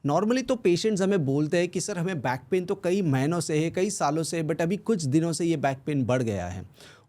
Normally तो patients हमें बोलते हैं कि सर हमें बैक पेन तो कई महीनों से है, कई सालों से है, बट अभी कुछ दिनों से ये बैक पेन बढ़ गया है।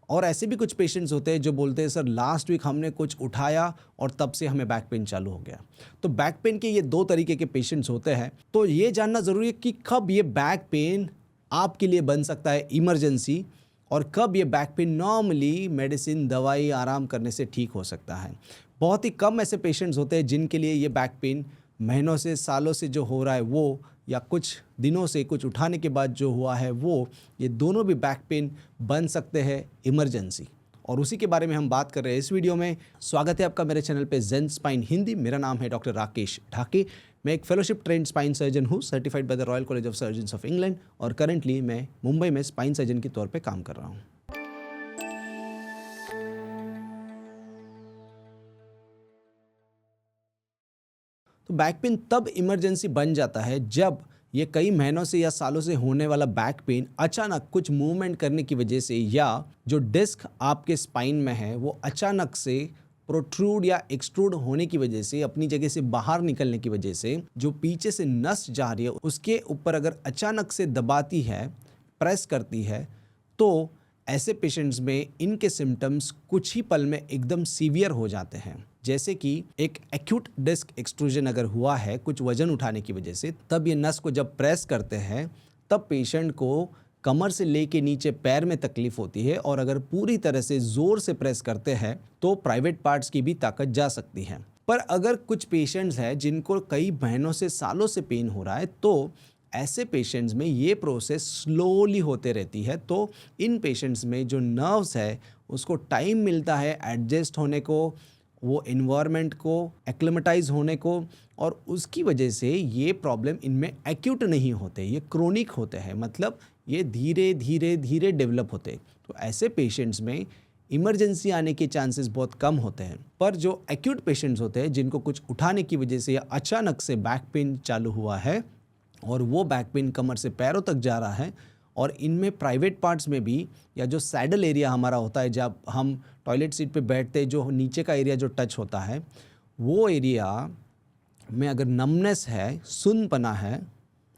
और ऐसे भी कुछ पेशेंट्स होते हैं जो बोलते हैं सर लास्ट वीक हमने कुछ उठाया और तब से हमें बैक पेन चालू हो गया। तो बैक पेन के ये दो तरीके के पेशेंट्स होते हैं। तो ये जानना ज़रूरी है कि कब ये बैक पेन आपके लिए बन सकता है इमरजेंसी और कब ये बैक पेन नॉर्मली मेडिसिन, दवाई, आराम करने से ठीक हो सकता है। बहुत ही कम ऐसे पेशेंट्स होते हैं जिनके लिए ये बैक पेन महीनों से, सालों से जो हो रहा है वो, या कुछ दिनों से कुछ उठाने के बाद जो हुआ है वो, ये दोनों भी बैक पेन बन सकते हैं इमरजेंसी। और उसी के बारे में हम बात कर रहे हैं इस वीडियो में। स्वागत है आपका मेरे चैनल पे ज़ेन स्पाइन हिंदी। मेरा नाम है डॉक्टर राकेश ढाके। मैं एक फेलोशिप ट्रेंड स्पाइन सर्जन हूँ, certified by the royal college of surgeons of England, और करंटली मैं मुंबई में स्पाइन सर्जन के तौर पर काम कर रहा हूँ। तो बैक पेन तब इमरजेंसी बन जाता है जब ये कई महीनों से या सालों से होने वाला बैक पेन अचानक कुछ मूवमेंट करने की वजह से, या जो डिस्क आपके स्पाइन में है वो अचानक से प्रोट्रूड या एक्सट्रूड होने की वजह से, अपनी जगह से बाहर निकलने की वजह से, जो पीछे से नस जा रही है उसके ऊपर अगर अचानक से दबाती है, प्रेस करती है, तो ऐसे पेशेंट्स में इनके सिम्टम्स कुछ ही पल में एकदम सीवियर हो जाते हैं। जैसे कि एक एक्यूट डिस्क एक्सट्रूजन अगर हुआ है कुछ वजन उठाने की वजह से, तब ये नस को जब प्रेस करते हैं तब पेशेंट को कमर से लेके नीचे पैर में तकलीफ होती है, और अगर पूरी तरह से ज़ोर से प्रेस करते हैं तो प्राइवेट पार्ट्स की भी ताकत जा सकती है। पर अगर कुछ पेशेंट्स हैं जिनको कई महीनों से, सालों से पेन हो रहा है, तो ऐसे पेशेंट्स में ये प्रोसेस स्लोली होते रहती है। तो इन पेशेंट्स में जो नर्व्स है उसको टाइम मिलता है एडजस्ट होने को, वो इन्वायरमेंट को एक्लेमेटाइज होने को, और उसकी वजह से ये प्रॉब्लम इनमें एक्यूट नहीं होते, ये क्रोनिक होते हैं, मतलब ये धीरे धीरे धीरे डेवलप होते हैं। तो ऐसे पेशेंट्स में इमरजेंसी आने के चांसेस बहुत कम होते हैं। पर जो एक्यूट पेशेंट्स होते हैं जिनको कुछ उठाने की वजह से या अचानक से बैक पेन चालू हुआ है और वो बैक पेन कमर से पैरों तक जा रहा है, और इनमें प्राइवेट पार्ट्स में भी, या जो सैडल एरिया हमारा होता है जब हम टॉयलेट सीट पे बैठते हैं, जो नीचे का एरिया जो टच होता है, वो एरिया में अगर नमनेस है, सुन्नपना है,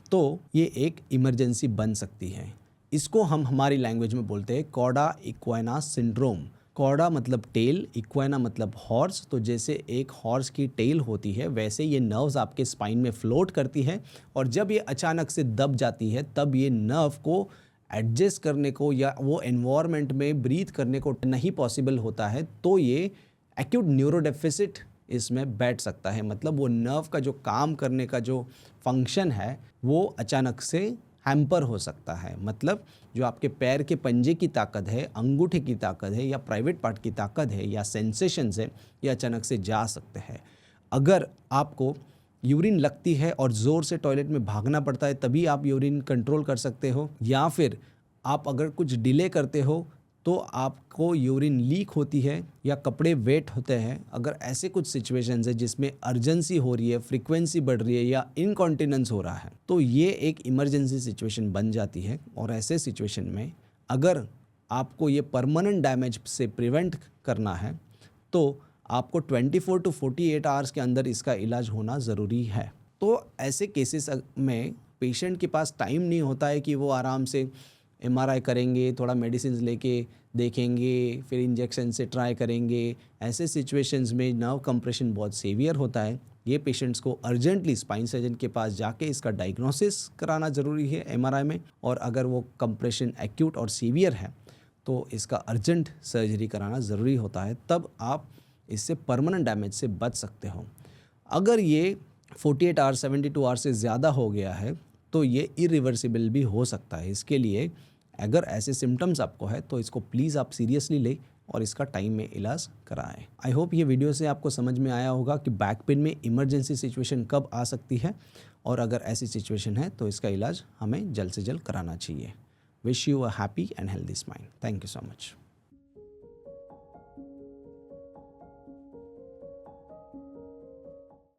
तो ये एक इमरजेंसी बन सकती है। इसको हम हमारी लैंग्वेज में बोलते हैं कॉर्डा इक्वाना सिंड्रोम। कॉर्डा मतलब टेल, इक्वाना मतलब हॉर्स। तो जैसे एक हॉर्स की टेल होती है वैसे ये नर्व्स आपके स्पाइन में फ्लोट करती है, और जब ये अचानक से दब जाती है तब ये नर्व को एडजस्ट करने को या वो एनवायरनमेंट में ब्रीथ करने को नहीं पॉसिबल होता है, तो ये एक्यूट न्यूरोडेफिसिट इसमें बैठ सकता है। मतलब वो नर्व का जो काम करने का जो फंक्शन है वो अचानक से हैम्पर हो सकता है। मतलब जो आपके पैर के पंजे की ताकत है, अंगूठे की ताकत है, या प्राइवेट पार्ट की ताकत है, या सेंसेशंस है, ये अचानक से जा सकते हैं। अगर आपको यूरिन लगती है और ज़ोर से टॉयलेट में भागना पड़ता है तभी आप यूरिन कंट्रोल कर सकते हो, या फिर आप अगर कुछ डिले करते हो तो आपको यूरिन लीक होती है, या कपड़े वेट होते हैं, अगर ऐसे कुछ सिचुएशंस है जिसमें अर्जेंसी हो रही है, फ्रीक्वेंसी बढ़ रही है, या इनकॉन्टिनेंस हो रहा है, तो ये एक इमरजेंसी सिचुएशन बन जाती है। और ऐसे सिचुएशन में अगर आपको ये परमानेंट डैमेज से प्रिवेंट करना है तो आपको 24 to 48 आवर्स के अंदर इसका इलाज होना ज़रूरी है। तो ऐसे केसेस में पेशेंट के पास टाइम नहीं होता है कि वो आराम से MRI करेंगे, थोड़ा मेडिसिन लेके देखेंगे, फिर इंजेक्शन से ट्राई करेंगे। ऐसे सिचुएशंस में नर्व कंप्रेशन बहुत सीवियर होता है। ये पेशेंट्स को अर्जेंटली स्पाइन सर्जन के पास जाके इसका डायग्नोसिस कराना ज़रूरी है MRI में, और अगर वो कंप्रेशन एक्यूट और सीवियर है तो इसका अर्जेंट सर्जरी कराना ज़रूरी होता है। तब आप इससे परमानेंट डैमेज से बच सकते हो। अगर ये 48 आवर्स, 72 आवर्स से ज़्यादा हो गया है तो ये इरिवर्सिबल भी हो सकता है। इसके लिए अगर ऐसे सिम्टम्स आपको है तो इसको प्लीज़ आप सीरियसली लें और इसका टाइम में इलाज कराएं। आई होप ये वीडियो से आपको समझ में आया होगा कि बैक पेन में इमरजेंसी सिचुएशन कब आ सकती है, और अगर ऐसी सिचुएशन है तो इसका इलाज हमें जल्द से जल्द कराना चाहिए। Wish you a happy and healthy smile. Thank you so much.